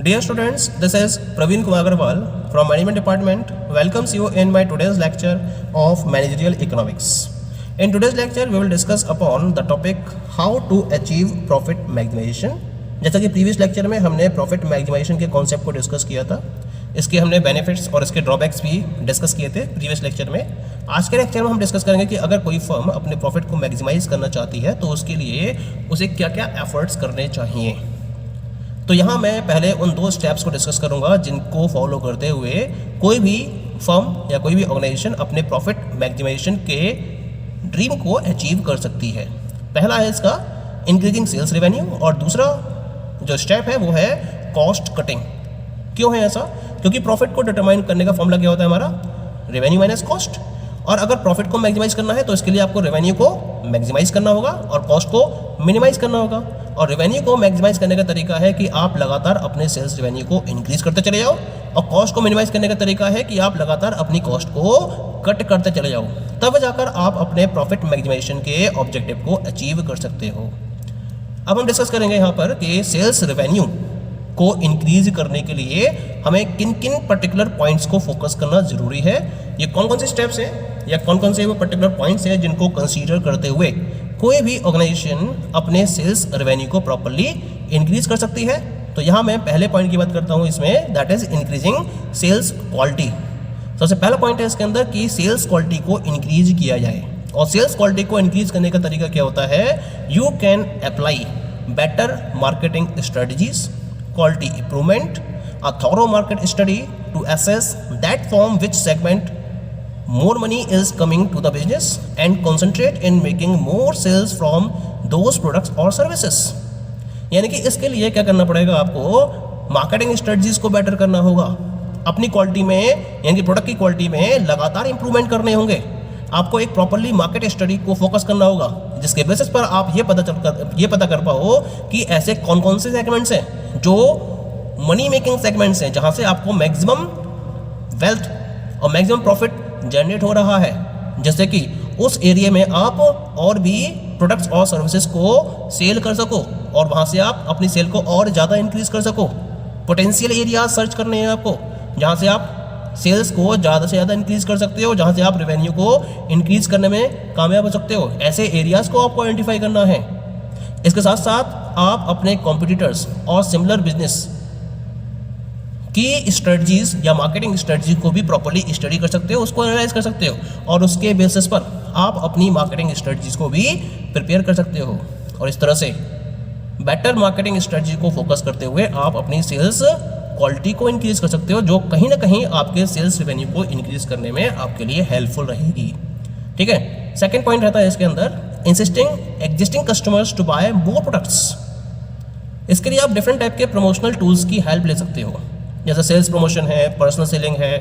Dear students, this is Praveen Kumar Agarwal from Management Department welcomes you in my today's lecture of Managerial Economics. In today's lecture, we will discuss upon the topic how to achieve profit maximization. जैसा कि previous lecture में हमने profit maximisation के concept को discuss किया था, इसके हमने बेनिफिट्स और इसके ड्रॉबैक्स भी डिस्कस किए थे प्रीवियस लेक्चर में। आज के लेक्चर में हम डिस्कस करेंगे कि अगर कोई फर्म अपने प्रॉफिट को मैक्सिमाइज करना चाहती है तो उसके लिए उसे क्या क्या एफर्ट्स करने चाहिए। तो यहाँ मैं पहले उन दो स्टेप्स को डिस्कस करूँगा जिनको फॉलो करते हुए कोई भी फर्म या कोई भी ऑर्गेनाइजेशन अपने प्रॉफिट मैक्सिमाइजेशन के ड्रीम को अचीव कर सकती है। पहला है इसका इंक्रीजिंग सेल्स रेवेन्यू और दूसरा जो स्टेप है वो है कॉस्ट कटिंग। क्यों है ऐसा? क्योंकि प्रॉफिट को डिटरमाइन करने का फॉर्मूला क्या होता है हमारा, रेवेन्यू माइनस कॉस्ट। और अगर प्रॉफिट को मैक्सिमाइज करना है तो इसके लिए आपको रेवेन्यू को मैक्सिमाइज करना होगा और कॉस्ट को मिनिमाइज करना होगा। और रेवेन्यू को मैक्सिमाइज करने का तरीका है कि आप लगातार अपने सेल्स रेवेन्यू को इंक्रीज करते चले जाओ, और कॉस्ट को मिनिमाइज करने का तरीका है कि आप लगातार अपनी कॉस्ट को कट करते चले जाओ, तब जाकर आप अपने प्रॉफिट मैक्सिमाइजेशन के ऑब्जेक्टिव को अचीव कर सकते हो। अब हम डिस्कस करेंगे यहाँ पर कि सेल्स रेवेन्यू को इंक्रीज करने के लिए हमें किन किन पर्टिकुलर पॉइंट्स को फोकस करना जरूरी है। ये कौन कौन से स्टेप्स हैं या कौन कौन से वो पर्टिकुलर पॉइंट्स हैं जिनको कंसीडर करते हुए कोई भी ऑर्गेनाइजेशन अपने सेल्स रेवेन्यू को प्रॉपर्ली इंक्रीज कर सकती है। तो यहाँ मैं पहले पॉइंट की बात करता हूँ इसमें, that is increasing sales quality. सबसे पहला पॉइंट है इसके अंदर कि सेल्स क्वालिटी को इंक्रीज किया जाए। और सेल्स क्वालिटी को इंक्रीज करने का तरीका क्या होता है, you can apply better marketing strategies, quality improvement, a thorough market study to assess that from which segment more money is coming to the business and concentrate in making more sales from those products or services। यानी कि इसके लिए क्या करना पड़ेगा, आपको marketing strategies को better करना होगा, अपनी क्वालिटी में यानी कि प्रोडक्ट की क्वालिटी में लगातार इंप्रूवमेंट करने होंगे। आपको एक प्रॉपर्ली मार्केट स्टडी को फोकस करना होगा जिसके बेसिस पर आप ये पता कर पाओ कि ऐसे कौन कौन से सेगमेंट्स हैं जो मनी मेकिंग सेगमेंट्स हैं, जहां से आपको मैक्सिमम वेल्थ और मैक्सिमम प्रॉफिट जनरेट हो रहा है, जैसे कि उस एरिया में आप और भी प्रोडक्ट्स और सर्विसेज को सेल कर सको और वहां से आप अपनी सेल को और ज़्यादा इंक्रीज कर सको। पोटेंशियल एरिया सर्च करने हैं आपको जहां से आप सेल्स को ज़्यादा से ज़्यादा इंक्रीज कर सकते हो, जहां से आप रेवेन्यू को इंक्रीज करने में कामयाब हो सकते हो। ऐसे एरियाज को आपको आइडेंटिफाई करना है। इसके साथ साथ आप अपने कॉम्पिटिटर्स और सिमिलर बिजनेस की स्ट्रेटजीज या मार्केटिंग स्ट्रेटजी को भी प्रॉपर्ली स्टडी कर सकते हो, उसको एनालाइज कर सकते हो और उसके बेसिस पर आप अपनी मार्केटिंग स्ट्रेटजीज को भी प्रिपेयर कर सकते हो। और इस तरह से बेटर मार्केटिंग स्ट्रेटजी को फोकस करते हुए आप अपनी सेल्स क्वालिटी को इंक्रीज कर सकते हो, जो कहीं ना कहीं आपके सेल्स रेवेन्यू को इंक्रीज करने में आपके लिए हेल्पफुल रहेगी। ठीक है। सेकंड पॉइंट रहता है इसके अंदर insisting existing customers to buy more products. इसके लिए आप डिफरेंट टाइप के प्रमोशनल टूल्स की हेल्प ले सकते हो, जैसे सेल्स प्रमोशन है, पर्सनल सेलिंग है,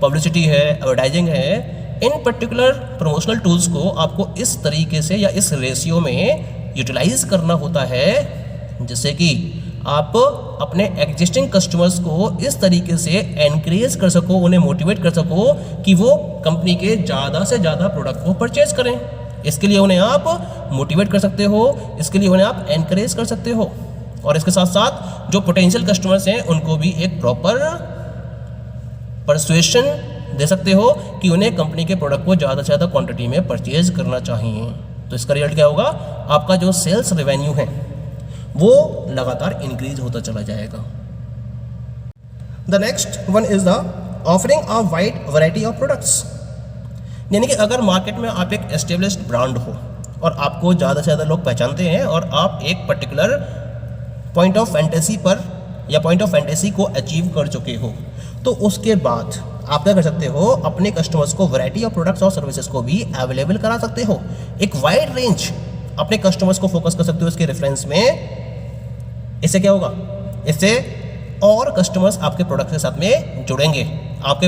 पब्लिसिटी है, एडवर्टाइजिंग है। इन पर्टिकुलर प्रमोशनल टूल्स को आपको इस तरीके से या इस रेशियो में यूटिलाइज करना होता है जिससे कि आप अपने एग्जिस्टिंग कस्टमर्स को इस तरीके से एनकरेज कर सको, उन्हें मोटिवेट कर सको कि वो कंपनी के ज़्यादा से ज़्यादा प्रोडक्ट को परचेज करें। इसके लिए उन्हें आप मोटिवेट कर सकते हो, इसके लिए उन्हें आप एनकरेज कर सकते हो। और इसके साथ साथ जो पोटेंशियल कस्टमर्स हैं उनको भी एक प्रॉपर परसुएशन दे सकते हो कि उन्हें कंपनी के प्रोडक्ट को ज़्यादा से ज़्यादा क्वांटिटी में परचेज करना चाहिए। तो इसका रिजल्ट क्या होगा, आपका जो सेल्स रेवेन्यू है वो लगातार इंक्रीज होता चला जाएगा। The next one is the offering a wide variety of products. यानी कि अगर मार्केट में आप एक एस्टेब्लिश्ड ब्रांड हो और आपको ज़्यादा से ज़्यादा लोग पहचानते हैं और आप एक पर्टिकुलर पॉइंट ऑफ फैंटेसी पर या पॉइंट ऑफ फैंटेसी को अचीव कर चुके हो, तो उसके बाद आप क्या कर सकते हो, अपने कस्टमर्स को वैरायटी ऑफ प्रोडक्ट्स और सर्विसेज को भी अवेलेबल करा सकते हो। एक वाइड रेंज अपने कस्टमर्स को फोकस कर सकते हो इसके रेफरेंस में। इससे क्या होगा, इससे और कस्टमर्स आपके प्रोडक्ट के साथ में जुड़ेंगे, आपके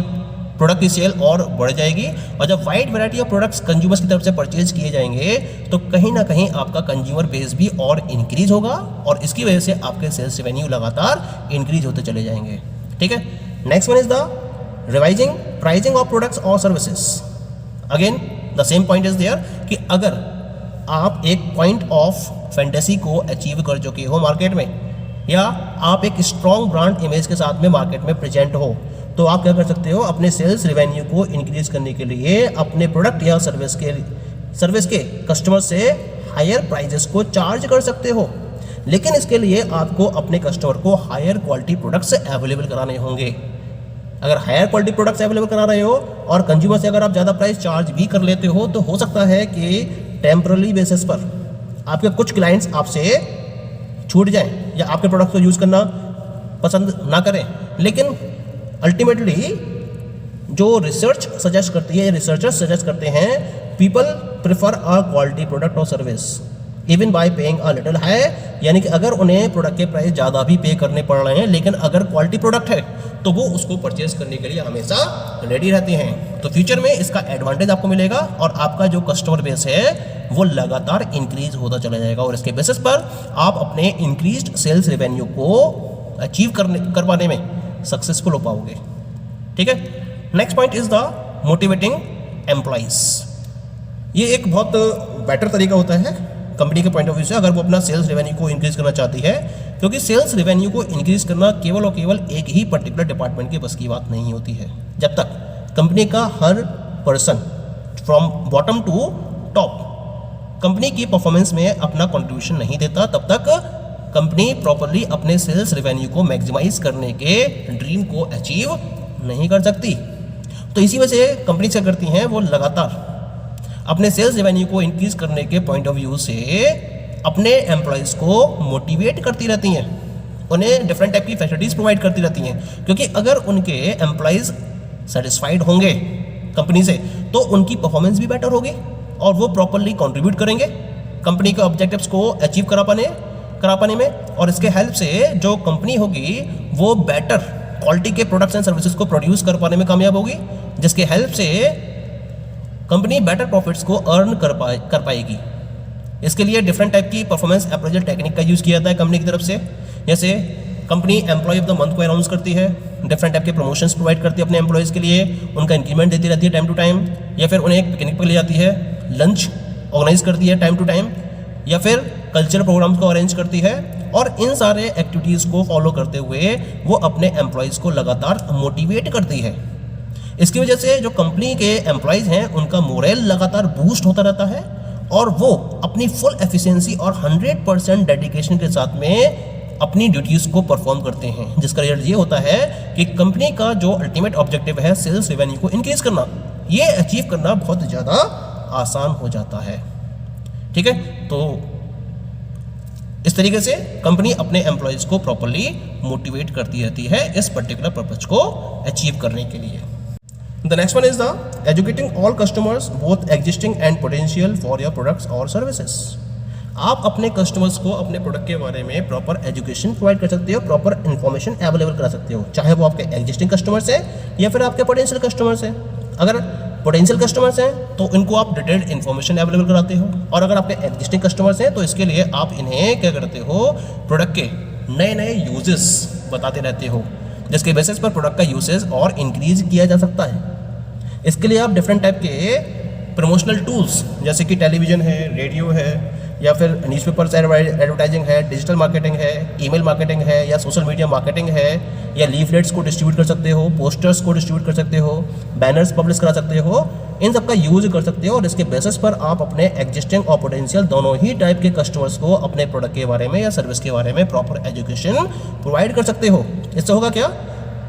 प्रोडक्ट की सेल और बढ़ जाएगी। और जब wide variety of products consumers की तरफ से परचेज किए जाएंगे तो कहीं ना कहीं आपका कंज्यूमर बेस भी और इंक्रीज होगा और इसकी वजह से आपके सेल्स रेवेन्यू लगातार इंक्रीज होते चले जाएंगे। ठीक है। Next one is the revising pricing of products और services. Again the same point is there कि अगर आप एक पॉइंट ऑफ फैंटेसी को अचीव कर चुके हो मार्केट में, या आप एक स्ट्रॉन्ग ब्रांड इमेज के साथ में मार्केट में प्रेजेंट हो, तो आप क्या कर सकते हो, अपने सेल्स रेवेन्यू को इंक्रीज करने के लिए अपने प्रोडक्ट या सर्विस के कस्टमर से हायर प्राइजेस को चार्ज कर सकते हो। लेकिन इसके लिए आपको अपने कस्टमर को हायर क्वालिटी प्रोडक्ट्स अवेलेबल कराने होंगे। अगर हायर क्वालिटी प्रोडक्ट्स अवेलेबल करा रहे हो और कंज्यूमर से अगर आप ज़्यादा प्राइस चार्ज भी कर लेते हो, तो हो सकता है कि टेम्पररी बेसिस पर आपके कुछ क्लाइंट्स आपसे छूट जाएं या आपके प्रोडक्ट को यूज़ करना पसंद ना करें। लेकिन अल्टीमेटली जो रिसर्च सजेस्ट करती है, रिसर्चर्स सजेस्ट करते हैं, people prefer a quality product और service even by paying a little high, यानी कि अगर उन्हें प्रोडक्ट के प्राइस ज़्यादा भी पे करने पड़ रहे हैं, लेकिन अगर क्वालिटी प्रोडक्ट है तो वो उसको परचेज करने के लिए हमेशा रेडी रहते हैं। तो फ्यूचर में इसका एडवांटेज आपको मिलेगा और आपका जो कस्टमर बेस है वो लगातार इंक्रीज होता चला जाएगा और इसके बेसिस पर आप अपने इंक्रीज्ड सेल्स रेवेन्यू को अचीव कर पाने में सक्सेसफुल हो पाओगे। ठीक है। Next point is the motivating employees. ये एक बहुत बेटर तरीका होता है कंपनी के पॉइंट ऑफ व्यू से, अगर वो अपना सेल्स रेवेन्यू को इंक्रीज करना चाहती है, क्योंकि सेल्स रेवेन्यू को इंक्रीज करना केवल और केवल एक ही पर्टिकुलर डिपार्टमेंट के बस की बात नहीं होती है। जब तक कंपनी का हर person from bottom to top company की परफॉर्मेंस में अपना कंट्रीब्यूशन नहीं देता, तब तक कंपनी प्रॉपरली अपने सेल्स रेवेन्यू को मैक्सिमाइज करने के ड्रीम को अचीव नहीं कर सकती। तो इसी वजह से कंपनी क्या करती हैं, वो लगातार अपने सेल्स रेवेन्यू को इंक्रीज करने के पॉइंट ऑफ व्यू से अपने एम्प्लॉयज़ को मोटिवेट करती रहती हैं, उन्हें डिफरेंट टाइप की फैसिलिटीज़ प्रोवाइड करती रहती हैं, क्योंकि अगर उनके एम्प्लॉयज़ सेटिस्फाइड होंगे कंपनी से तो उनकी परफॉर्मेंस भी बेटर होगी और वो प्रॉपरली कंट्रीब्यूट करेंगे कंपनी के ऑब्जेक्टिव्स को अचीव करा पाने में, और इसके हेल्प से जो कंपनी होगी वो बेटर क्वालिटी के प्रोडक्ट्स एंड सर्विसेज को प्रोड्यूस कर पाने में कामयाब होगी, जिसके हेल्प से कंपनी बेटर प्रॉफिट्स को अर्न कर पाएगी। इसके लिए डिफरेंट टाइप की परफॉर्मेंस अप्रेजल टेक्निक का यूज़ किया जाता है कंपनी की तरफ से। जैसे company employ of the month को अनाउंस करती है, डिफरेंट टाइप के प्रमोशंस प्रोवाइड करती है अपने एम्प्लॉयज़ के लिए, उनका इंक्रीमेंट देती रहती है टाइम टू टाइम, या फिर उन्हें एक पिकनिक पर ले जाती है, लंच ऑर्गेनाइज करती है टाइम टू टाइम, या फिर कल्चरल प्रोग्राम्स को अरेंज करती है। और इन सारे एक्टिविटीज़ को फॉलो करते हुए वो अपने एम्प्लॉयज़ को लगातार मोटिवेट करती है। इसकी वजह से जो कंपनी के एम्प्लॉयज़ हैं उनका मोरल लगातार बूस्ट होता रहता है और वो अपनी फुल एफिशिएंसी और 100% डेडिकेशन के साथ में अपनी ड्यूटीज़ को परफॉर्म करते हैं, जिसका रिजल्ट ये होता है कि कंपनी का जो अल्टीमेट ऑब्जेक्टिव है सेल्स रेवेन्यू को इंक्रीज करना, ये अचीव करना बहुत ज़्यादा आसान हो जाता है। ठीक है। तो इस तरीके से कंपनी अपने एम्प्लॉयज़ को प्रॉपरली मोटिवेट करती रहती है इस पर्टिकुलर पर्पज को अचीव करने के लिए। The next one is the educating all customers, both existing and potential, for your products or services. आप अपने कस्टमर्स को अपने प्रोडक्ट के बारे में प्रॉपर एजुकेशन प्रोवाइड कर सकते हो, प्रॉपर इन्फॉर्मेशन अवेलेबल करा सकते हो, चाहे वो आपके एग्जिस्टिंग कस्टमर्स हैं या फिर आपके पोटेंशियल कस्टमर्स हैं। अगर पोटेंशियल कस्टमर्स हैं तो इनको आप डिटेल्ड इन्फॉर्मेशन अवेलेबल कराते हो, और अगर आपके एग्जिस्टिंग कस्टमर्स हैं तो इसके लिए आप इन्हें क्या करते हो, प्रोडक्ट के नए नए यूजेस बताते रहते हो, जिसके बेसिस पर प्रोडक्ट का यूसेज और इंक्रीज किया जा सकता है। इसके लिए आप डिफरेंट टाइप के प्रमोशनल टूल्स जैसे कि टेलीविज़न है, रेडियो है, या फिर न्यूज़पेपर्स एडवर्टाइजिंग है, डिजिटल मार्केटिंग है, ईमेल मार्केटिंग है, या सोशल मीडिया मार्केटिंग है, या लीफलेट्स को डिस्ट्रीब्यूट कर सकते हो, पोस्टर्स को डिस्ट्रीब्यूट कर सकते हो, बैनर्स पब्लिश करा सकते हो, इन सब का यूज़ कर सकते हो। और इसके बेसिस पर आप अपने एग्जिस्टिंग और पोटेंशियल दोनों ही टाइप के कस्टमर्स को अपने प्रोडक्ट के बारे में या सर्विस के बारे में प्रॉपर एजुकेशन प्रोवाइड कर सकते हो। इससे होगा क्या,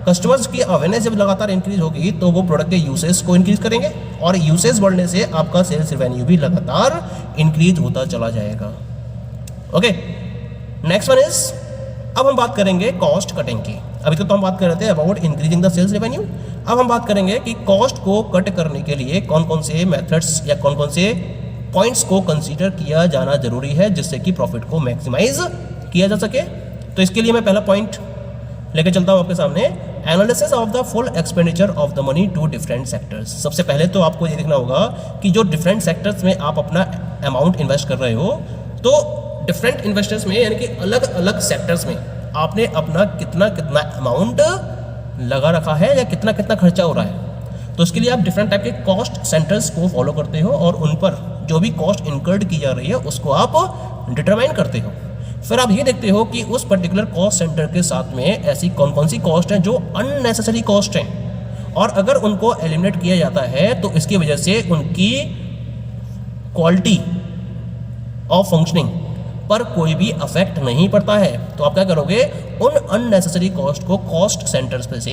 कस्टमर्स की अवेयरनेस जब लगातार इंक्रीज होगी तो वो प्रोडक्ट के यूसेज को इंक्रीज करेंगे, और यूसेज बढ़ने से आपका सेल्स रेवेन्यू भी लगातार इंक्रीज होता चला जाएगा। ओके। नेक्स्ट वन इज, अब हम बात करेंगे कॉस्ट कटिंग की। अभी तक तो हम बात कर रहे थे about increasing the sales revenue. अब हम बात करेंगे कि कॉस्ट को कट करने के लिए कौन कौन से मेथड्स या कौन कौन से पॉइंट्स को कंसीडर किया जाना जरूरी है जिससे कि प्रॉफिट को मैक्सिमाइज किया जा सके। तो इसके लिए मैं पहला पॉइंट लेके चलता हूँ आपके सामने, analysis of the full expenditure of the money to different sectors. सबसे पहले तो आपको ये देखना होगा कि जो डिफरेंट सेक्टर्स में आप अपना अमाउंट इन्वेस्ट कर रहे हो, तो डिफरेंट इन्वेस्टर्स में यानी कि अलग अलग सेक्टर्स में आपने अपना कितना कितना अमाउंट लगा रखा है या कितना कितना खर्चा हो रहा है। तो उसके लिए आप डिफरेंट टाइप के कॉस्ट सेंटर्स को फॉलो करते हो और उन पर जो भी कॉस्ट इनकर्ड की जा रही है उसको आप डिटरमाइन करते हो। फिर आप ये देखते हो कि उस पर्टिकुलर कॉस्ट सेंटर के साथ में ऐसी कौन कौन सी कॉस्ट हैं जो अननेसेसरी कॉस्ट हैं, और अगर उनको एलिमिनेट किया जाता है तो इसकी वजह से उनकी क्वालिटी ऑफ फंक्शनिंग पर कोई भी अफेक्ट नहीं पड़ता है। तो आप क्या करोगे, उन अननेसेसरी कॉस्ट को कॉस्ट सेंटर्स पे से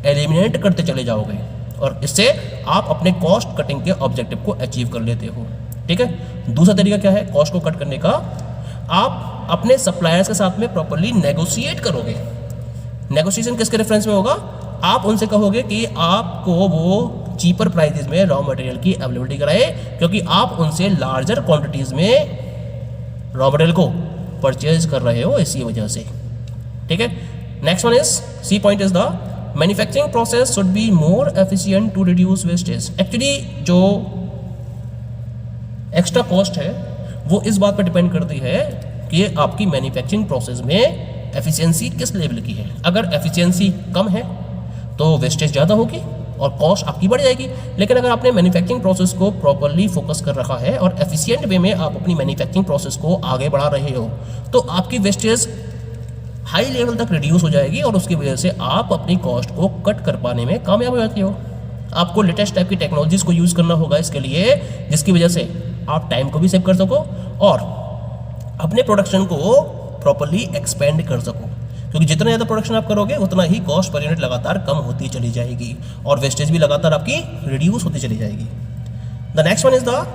एलिमिनेट करते चले जाओगे, और इससे आप अपने कॉस्ट कटिंग के ऑब्जेक्टिव को अचीव कर लेते हो। ठीक है। दूसरा तरीका क्या है कॉस्ट को कट करने का, आप अपने सप्लायर्स के साथ में प्रॉपर्ली नेगोशिएट करोगे। नेगोशिएशन किसके रेफरेंस में होगा, आप उनसे कहोगे कि आपको वो चीपर प्राइसेस में रॉ मटेरियल की अवेलेबिलिटी कराए, क्योंकि आप उनसे लार्जर क्वांटिटीज में रॉ मटेरियल को परचेज कर रहे हो, इसी वजह से। ठीक है। Next one is C point is the manufacturing process should be more efficient to reduce wastage. Actually जो एक्स्ट्रा कॉस्ट है वो इस बात पर डिपेंड करती है कि आपकी मैन्युफैक्चरिंग प्रोसेस में एफिशिएंसी किस लेवल की है। अगर एफिशिएंसी कम है तो वेस्टेज ज़्यादा होगी और कॉस्ट आपकी बढ़ जाएगी। लेकिन अगर आपने मैन्युफैक्चरिंग प्रोसेस को प्रॉपर्ली फोकस कर रखा है और एफिशिएंट वे में आप अपनी मैन्युफैक्चरिंग प्रोसेस को आगे बढ़ा रहे हो, तो आपकी वेस्टेज हाई लेवल तक रिड्यूस हो जाएगी और उसकी वजह से आप अपनी कॉस्ट को कट कर पाने में कामयाब हो जाती हो। आपको लेटेस्ट टाइप की टेक्नोलॉजीज़ को यूज़ करना होगा इसके लिए, जिसकी वजह से आप टाइम को भी सेव कर सको और अपने प्रोडक्शन को प्रॉपर्ली एक्सपेंड कर सको, क्योंकि जितना ज़्यादा प्रोडक्शन आप करोगे उतना ही कॉस्ट पर यूनिट लगातार कम होती चली जाएगी और वेस्टेज भी लगातार आपकी रिड्यूस होती चली जाएगी। The next one is the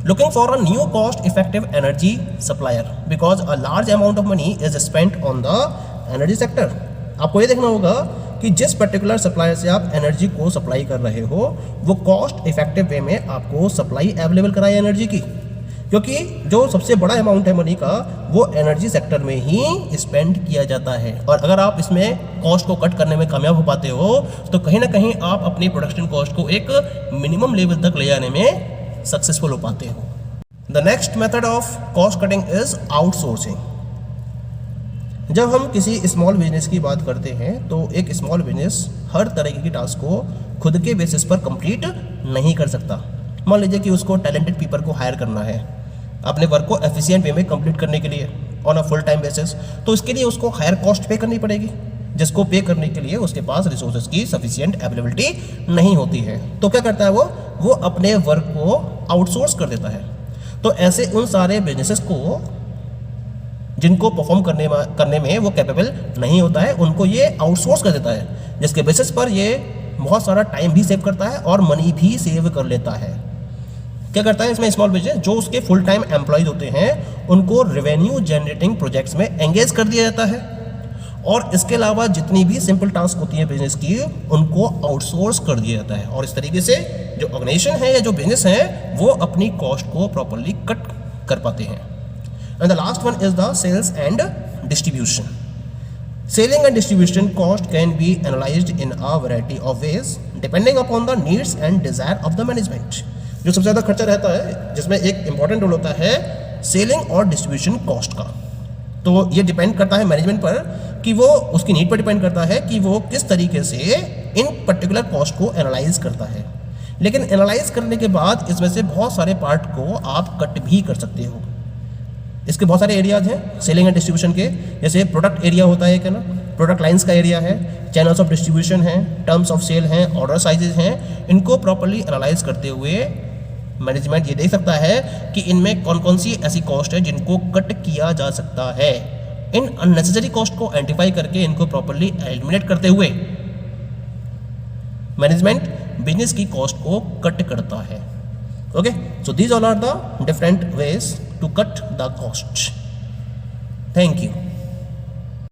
looking for a new cost effective energy supplier because a large amount of money is spent on the energy sector। आपको ये देखना होगा कि जिस पर्टिकुलर सप्लायर से आप एनर्जी को सप्लाई कर रहे हो वो कॉस्ट इफेक्टिव वे में आपको सप्लाई अवेलेबल कराए एनर्जी की, क्योंकि जो सबसे बड़ा अमाउंट है मनी का वो एनर्जी सेक्टर में ही स्पेंड किया जाता है। और अगर आप इसमें कॉस्ट को कट करने में कामयाब हो पाते हो तो कहीं ना कहीं आप अपनी प्रोडक्शन कॉस्ट को एक मिनिमम लेवल तक ले जाने में सक्सेसफुल हो पाते हो। The next method of cost cutting is outsourcing. जब हम किसी स्मॉल बिजनेस की बात करते हैं तो एक स्मॉल बिजनेस हर तरह की टास्क को खुद के बेसिस पर कंप्लीट नहीं कर सकता। मान लीजिए कि उसको टैलेंटेड पीपल को हायर करना है अपने वर्क को एफिशिएंट वे में कंप्लीट करने के लिए on a full time basis, तो इसके लिए उसको हायर कॉस्ट पे करनी पड़ेगी, जिसको पे करने के लिए उसके पास रिसोर्सेज की सफिशिएंट अवेलेबिलिटी नहीं होती है। तो क्या करता है वो अपने वर्क को आउटसोर्स कर देता है। तो ऐसे उन सारे बिजनेसेस को जिनको परफॉर्म करने में वो कैपेबल नहीं होता है उनको ये आउटसोर्स कर देता है, जिसके बेसिस पर ये बहुत सारा टाइम भी सेव करता है और मनी भी सेव कर लेता है। क्या करता है इसमें स्मॉल बिजनेस, जो उसके फुल टाइम एम्प्लॉयज होते हैं उनको रेवेन्यू जनरेटिंग प्रोजेक्ट्स में एंगेज कर दिया जाता है और इसके अलावा जितनी भी सिंपल टास्क होती है बिजनेस की उनको आउटसोर्स कर दिया जाता है। और इस तरीके से जो ऑर्गेनाइजेशन है या जो बिजनेस है वो अपनी कॉस्ट को प्रॉपर्ली कट कर पाते हैं। And the last one is the sales and distribution. Selling and distribution cost can be analysed in a variety of ways depending upon the needs and desire of the management. जो सबसे ज़्यादा खर्चा रहता है जिसमें एक इंपॉर्टेंट रोल होता है सेलिंग और डिस्ट्रीब्यूशन कॉस्ट का, तो ये डिपेंड करता है मैनेजमेंट पर कि वो उसकी नीड पर डिपेंड करता है कि वो किस तरीके से इन पर्टिकुलर कॉस्ट को एनालाइज करता है। लेकिन एनालाइज करने के बाद इसमें से बहुत सारे पार्ट को आप कट भी कर सकते हो। इसके बहुत सारे एरियाज हैं सेलिंग एंड डिस्ट्रीब्यूशन के, जैसे प्रोडक्ट एरिया होता है क्या ना, प्रोडक्ट लाइंस का एरिया है, चैनल्स ऑफ डिस्ट्रीब्यूशन है, टर्म्स ऑफ सेल हैं, ऑर्डर साइजेज हैं। इनको प्रॉपर्ली एनालाइज करते हुए मैनेजमेंट ये देख सकता है कि इनमें कौन कौन सी ऐसी कॉस्ट है जिनको कट किया जा सकता है। इन अननेसेसरी कॉस्ट को आइडेंटिफाई करके इनको प्रॉपर्ली एलिमिनेट करते हुए मैनेजमेंट बिजनेस की कॉस्ट को कट करता है। Okay, so these all are the different ways to cut the cost. Thank you.